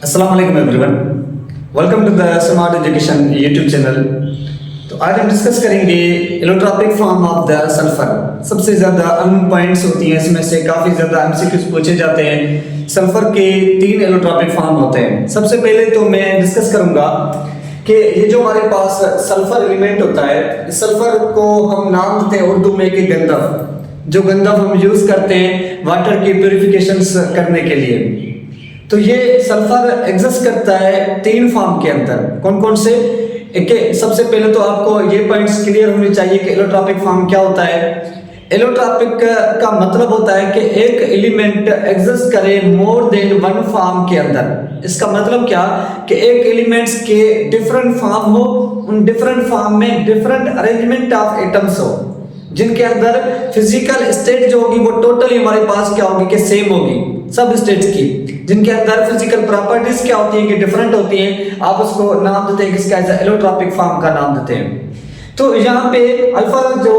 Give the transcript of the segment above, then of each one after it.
अस्सलाम वालेकुम everyone, welcome to the smart education YouTube channel. तो आज हम डिस्कस करेंगे allotropic form of the sulphur. सबसे ज़्यादा अहम पॉइंट्स होती हैं, इसमें से काफ़ी ज़्यादा एमसीक्यूज पूछे जाते हैं। सल्फर के 3 एलोट्रॉपिक फॉर्म होते हैं। सबसे पहले तो मैं डिस्कस करूंगा कि ये जो हमारे पास सल्फर एलिमेंट होता है, इस सल्फर को हम नाम देते हैं उर्दू में कि गंधक। जो गंधक हम यूज़ करते हैं वाटर की प्योरिफिकेशंस करने के लिए। तो ये सल्फर एग्जिस्ट करता है 3 फॉर्म के अंदर। कौन कौन से? सबसे पहले तो आपको ये पॉइंट्स क्लियर होने चाहिए कि एलोट्रॉपिक फॉर्म क्या होता है। एलोट्रॉपिक का मतलब होता है कि एक एलिमेंट एग्जिस्ट करे मोर देन वन फॉर्म के अंदर। इसका मतलब क्या कि एक एलिमेंट्स के डिफरेंट फॉर्म हो, उन डिफरेंट फॉर्म में डिफरेंट अरेंजमेंट ऑफ एटम्स हो, जिनके अंदर फिजिकल स्टेट जो होगी वो टोटली हमारे पास क्या होगी कि सेम होगी सब स्टेट्स की। जिनके अंदर फिजिकल प्रॉपर्टीज क्या होती है कि डिफरेंट होती हैं। आप उसको नाम देते हैं किसका? एलोट्रॉपिक फॉर्म का नाम देते हैं। तो यहाँ पे अल्फा जो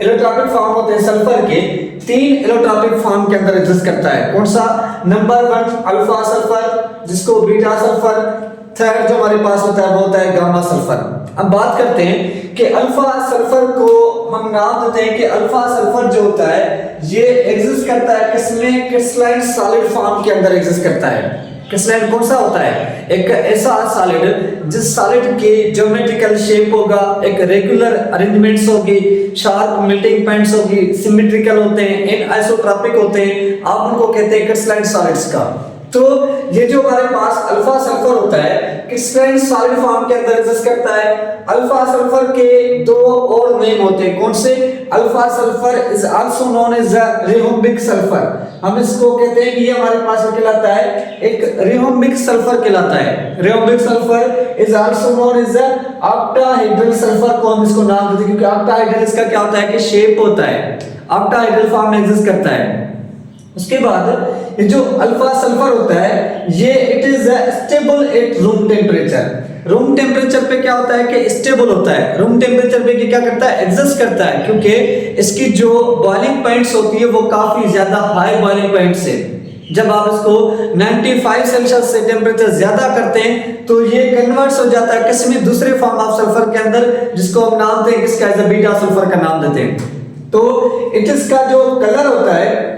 एलोट्रॉपिक फॉर्म होते हैं सल्फर के 3 एलोट्रॉपिक फॉर्म के अंदर एग्जिस्ट करता है। कौन सा? नंबर 1 अल्फा सल्फर, जिसको बीटा सल्फर। थर्ड जो हमारे पास होता है वो होता है गामा सल्फर। अब बात करते हैं कि अल्फा सल्फर को हम नाम देते हैं कि अल्फा सल्फर जो होता है ये एग्जिस्ट करता है किसमें? क्रिस्टलाइन सॉलिड फॉर्म के अंदर एग्जिस्ट करता है। क्रिस्टलाइन कौन सा होता है? एक ऐसा सॉलिड जिस सॉलिड की ज्योमेट्रिकल शेप होगा, एक रेगुलर अरेंजमेंट्स होगी, शार्प मेल्टिंग पॉइंट्स होगी, सिमेट्रिकल होते हैं, एनआइसोट्रॉपिक होते हैं। आप उनको कहते हैं क्रिस्टलाइन सॉलिड्स का। तो ये जो हमारे पास अल्फा सल्फर होता है क्रिस्टलाइन सॉलिड फॉर्म के अंदर एग्जिस्ट करता है। अल्फा सल्फर के 2 और नेम होते हैं। कौन से? Alpha sulphur is also known as rhombic sulphur. हम इसको कहते हैं कि ये हमारे पास कहलाता है एक रिहोम्बिक सल्फर कहलाता है। Rhombic sulphur is also known as octahedral sulphur को हम इसको नाम देते हैं क्योंकि ऑक्टाहेड्रल इसका क्या होता है कि शेप होता है, ऑक्टाहेड्रल फॉर्म में एग्जिस्ट करता है। उसके बाद ये जो अल्फा सल्फर होता है ये it is stable at room temperature. Room temperature पे क्या होता है कि स्टेबल होता है। रूम टेम्परेचर पे क्या करता है? एग्जिस्ट करता है, क्योंकि इसकी जो बॉइलिंग पॉइंट्स होती है वो काफी ज्यादा हाई बॉइलिंग पॉइंट्स है। जब आप इसको 95 सेल्सियस से टेम्परेचर ज्यादा करते हैं तो ये कन्वर्ट्स हो जाता है किसमें? दूसरे फॉर्म ऑफ सल्फर के अंदर, जिसको हम नाम देते हैं किसका? एज बीटा सल्फर का नाम देते हैं। तो इट इसका जो कलर होता है,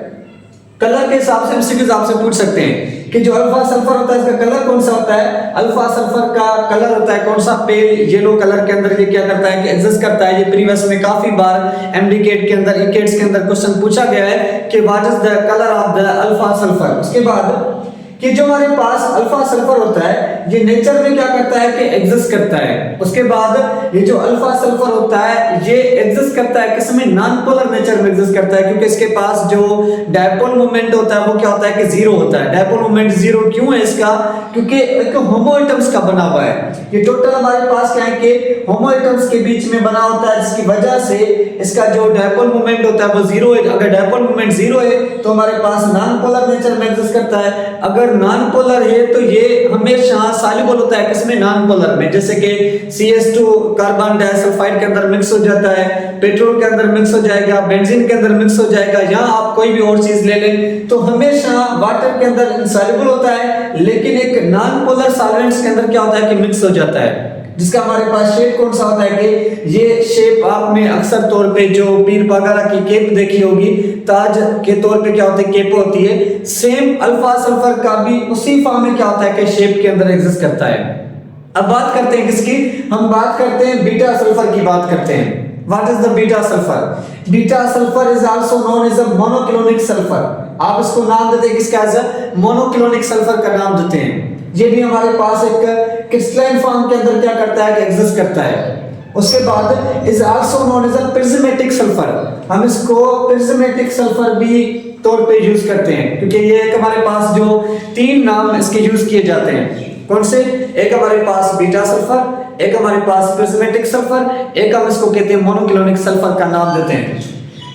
कलर के हिसाब से एमसीक्यूज आपसे पूछ सकते हैं कि जो अल्फा सल्फर होता है इसका कलर कौन सा होता है? अल्फा सल्फर का कलर होता है कौन सा? पेल येलो कलर के अंदर ये क्या करता है कि एग्जिस्ट करता है। ये प्रीवियस में काफी बार एमडीकेट के अंदर, इकेट्स के अंदर क्वेश्चन पूछा गया है कि what is the colour of the alpha sulphur. उसके बाद कि जो हमारे पास अल्फा सल्फर होता है ये नेचर में क्या करता है कि एग्जिस्ट करता है। उसके बाद ये जो अल्फा सल्फर होता है ये एग्जिस्ट करता है किसमें? नॉन पोलर नेचर में एग्जिस्ट करता है, क्योंकि इसके पास जो डायपोल मोमेंट होता है वो क्या होता है कि 0 होता है। डायपोल मोमेंट 0 क्यों है इसका? क्योंकि एक होमो एटम्स का बना हुआ है। ये टोटल हमारे पास क्या है कि होमो एटम्स के बीच में बना होता है, जिसकी वजह से इसका जो डायपोल मोमेंट होता है वो 0 है। अगर डायपोल मोमेंट 0 है तो हमारे पास नॉन पोलर नेचर में एग्जिस्ट करता है। अगर नॉन पोलर है तो ये हमेशा सॉल्युबल होता है किसमें? नॉन पोलर में। जैसे कि CH2 कार्बन डाइसल्फाइड के अंदर मिक्स हो जाता है, पेट्रोल के अंदर मिक्स हो जाएगा, बेंजीन के अंदर मिक्स हो जाएगा, या आप कोई भी और चीज ले लें तो हमेशा वाटर के अंदर इनसॉल्युबल होता है, लेकिन एक नॉन पोलर सॉल्वेंट्स के अंदर क्या होता है कि मिक्स हो जाता है। जिसका हमारे पास शेप कौन सा होता है कि ये शेप आपने अक्सर तौर पे जो पीर वगैरह की केप देखी होगी, ताज के तौर पे क्या होता है केप होती है। सेम अल्फा सल्फर का भी उसी फॉर्म में क्या होता है कि शेप के अंदर एग्जिस्ट करता है। अब बात करते हैं किसकी? हम बात करते हैं बीटा सल्फर की बात करते हैं। What is the beta sulphur? Beta sulphur is also known as a monoclinic sulphur. आप इसको नाम देते हैं किसका? एज मोनोक्लोनिक सल्फर का नाम देते हैं। ये भी हमारे पास एक क्रिस्टलाइन फॉर्म के अंदर क्या करता है कि एग्जिस्ट करता है। उसके बाद is also known as a prismatic sulphur. हम इसको प्रिज्मेटिक सल्फर भी तौर पे यूज करते हैं, क्योंकि ये एक हमारे पास जो 3 नाम इसके यूज किए जाते हैं। कौन से? एक हमारे पास बीटा सल्फर, एक हमारे पास प्रिज्मेटिक सल्फर, एक हम इसको कहते हैं मोनोक्लोनिक सल्फर का नाम देते हैं।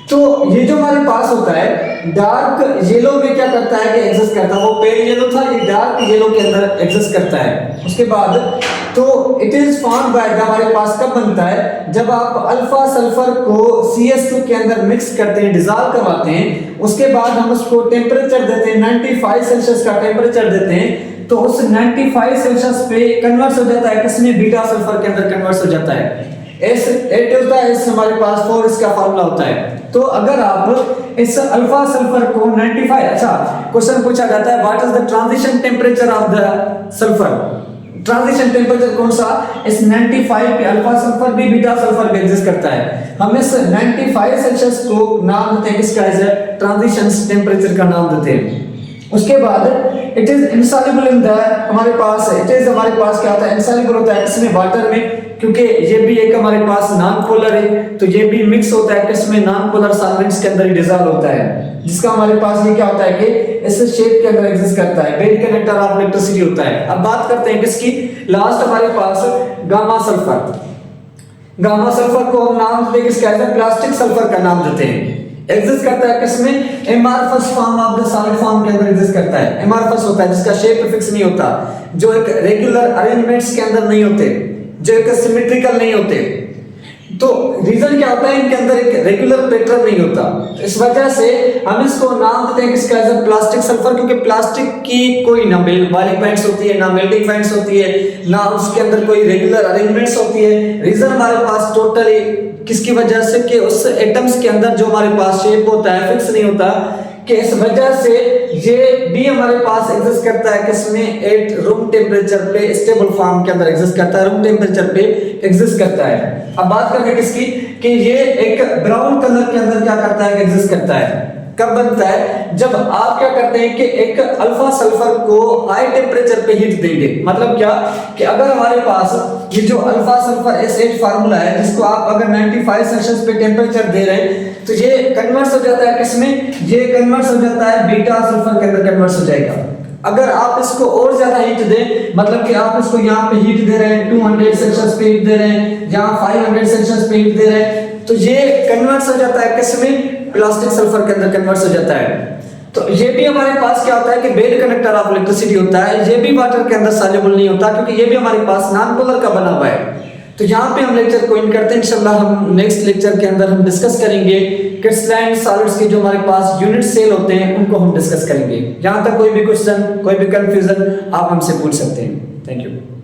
तो ये जो हमारे पास होता है डार्क येलो में क्या करता है कि एग्जिस्ट करता है। वो पेल येलो था, ये डार्क येलो के अंदर एग्जिस्ट करता है। उसके बाद तो इट इज फॉर्म्ड बाय हमारे पास कब बनता है? जब आप अल्फा सल्फर को CH2 के अंदर मिक्स करते हैं, डिसॉल्व करवाते हैं। उसके बाद हम उसको टेम्परेचर देते हैं 95 सेल्सियस का टेम्परेचर देते हैं, तो उस 95 सेल्सियस पे कन्वर्ट हो जाता है किसमें, बीटा सल्फर के अंदर कन्वर्ट हो जाता है। S8 होता है, इस हमारे पास 4 इसका फार्मूला होता है। तो अगर आप इस अल्फा सल्फर को 95, अच्छा क्वेश्चन पूछा जाता है what is the transition temperature of the sulphur, transition temperature कौन सा, इस 95 पे अल्फा सल्फर भी बीटा सल्फर भी एग्जिस्ट करता है। हम इस 95 सेल्सियस को नाम देते हैं किसका, ट्रांजिशन टेम्परेचर का नाम देते हैं। उसके बाद it is insoluble in the, हमारे पास इट इज हमारे पास क्या होता है, इनसॉल्युबल होता है किसमें, वाटर में, क्योंकि ये भी एक हमारे पास नॉन पोलर है, तो ये भी मिक्स होता है किसमें, नॉन पोलर सॉल्वेंट्स के अंदर ही डिसॉल्व होता है, जिसका हमारे पास ये क्या होता है कि इस शेप के अंदर एग्जिस्ट करता है, बेड कंडक्टर ऑफ इलेक्ट्रिसिटी होता है। अब बात करते हैं किसकी, लास्ट हमारे पास गामा सल्फर। गामा सल्फर को हम नाम देते हैं किसका, प्लास्टिक सल्फर का नाम देते हैं। एग्जिस्ट करता है किसमें, amorphous form of the solid form के अंदर एग्जिस्ट करता है। एमॉर्फस होता है जिसका शेप फिक्स नहीं होता, जो एक रेगुलर अरेंजमेंट्स के अंदर नहीं होते, जो एक सिमेट्रिकल नहीं होते। तो रीजन क्या होता है, इनके अंदर एक रेगुलर पैटर्न नहीं होता, तो इस वजह से हम इसको नाम देते हैं किसका, एज प्लास्टिक सल्फर, क्योंकि प्लास्टिक की कोई ना बॉइलिंग पॉइंट्स होती है, ना मेल्टिंग पॉइंट्स होती है, ना उसके अंदर कोई रेगुलर अरेंजमेंट्स होती है। रीजन हमारे पास टोटली किसकी वजह से कि उस एटम्स के अंदर जो हमारे पास शेप होता है फिक्स नहीं होता, कि इस वजह से ये भी हमारे पास एग्जिस्ट करता है किसमें, एट रूम टेम्परेचर पे स्टेबल फॉर्म के अंदर एग्जिस्ट करता है, रूम टेम्परेचर पे एग्जिस्ट करता है। अब बात करते हैं किसकी, कि ये एक ब्राउन कलर के अंदर क्या करता है, एग्जिस्ट करता है। कब बनता है, जब आप क्या करते हैं कि एक अल्फा सल्फर को हाई टेम्परेचर पे हीट देंगे। मतलब क्या, कि अगर हमारे पास ये जो अल्फा सल्फर S8 फार्मूला है, जिसको आप अगर 95 सेल्सियस पे टेम्परेचर दे रहे हैं, तो ये कन्वर्ट हो जाता है किसमें, ये कन्वर्ट हो जाता है बीटा सल्फर के अंदर कन्वर्ट हो जाएगा। अगर आप इसको और ज्यादा हीट दें, मतलब कि आप इसको यहाँ पे हीट दे रहे हैं 200 सेल्सियस पे हीट दे रहे हैं, यहाँ 500 सेल्सियस पे हीट दे रहे हैं, तो ये कन्वर्ट हो जाता है किसमें, प्लास्टिक सल्फर के अंदर कन्वर्ट हो जाता है। तो ये भी हमारे पास क्या होता है कि बेड कंडक्टर ऑफ इलेक्ट्रिसिटी होता है, ये भी वाटर के अंदर सॉल्युबल नहीं होता, क्योंकि ये भी हमारे पास नॉन पोलर का बना हुआ है। तो यहाँ पे हम लेक्चर को एंड करते हैं। इंशाल्लाह हम नेक्स्ट लेक्चर के अंदर हम डिस्कस करेंगे क्रिस्टलाइन सॉलिड्स के जो हमारे पास यूनिट सेल होते हैं उनको हम डिस्कस करेंगे। यहाँ तक कोई भी क्वेश्चन, कोई भी कंफ्यूजन आप हमसे पूछ सकते हैं। Thank you.